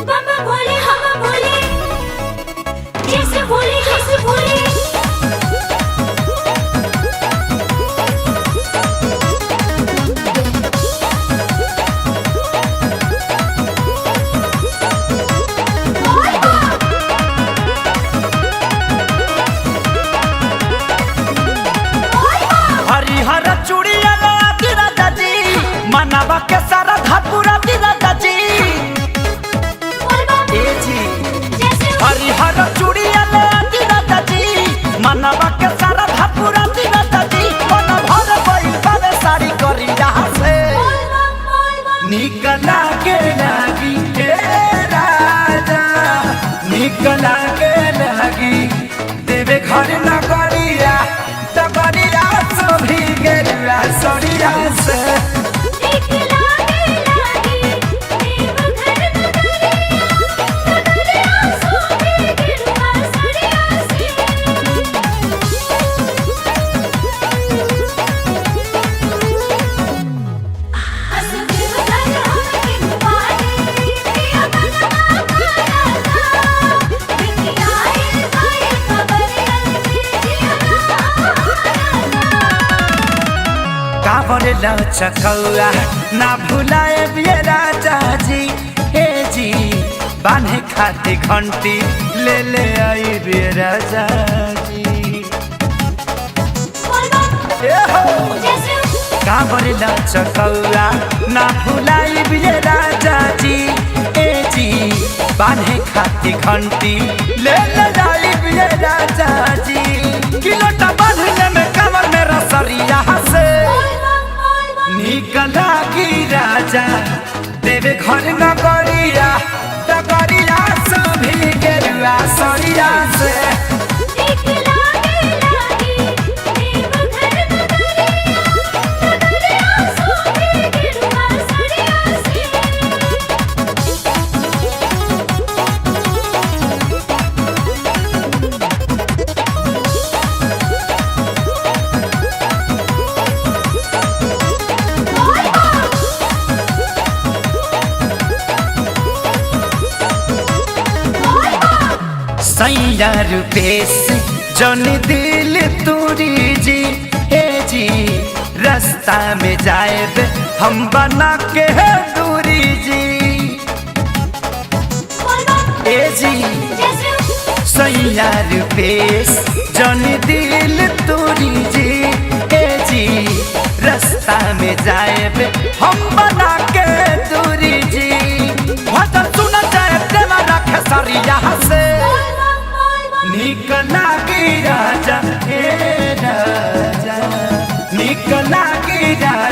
बाबा भोले हम भोले, जैसे भोले जैसे भोले। हरिहर चूड़िया राजा जी, मनवा के सारा धापुरा राजा जी। ए जी हरिहर चूड़िया राजा जी, मनवा के सारा धापुरा राजा जी। मन भर गइल बावे साड़ी करिया से, निकला के लागी हे राजा, निकला के लागी देवे घर न करिया तबरिया सभी गेरुआ सरिया से। कांवरे लचकौआ ना भुलाए बिये राजा जी। हे जी बांधे खाती घंटी ले ले आई बिये राजा जी। कांवरे लचकौआ ना भुलाए बिये राजा जी। हे जी बांधे खाती घंटी ले ले आई बिये राजा जी। किलोटा बांधने में कमर में रसरिया से, निकला की राजा देवे घर न करिया तकरिया सभी गेरुआ सरिया से। सैया रुपेश जन दिल तुरी जी। हे जी रास्ता में जाए हम बना के दूरी जी। ए जी सैया रुपेश जन दिल तुरी जी। हे जी रास्ता में जाए हम बना के दूरी जी। भजन सुना जाए देवा रखे सरिया से, निकला की राजा हे राजा, निकला की राजा।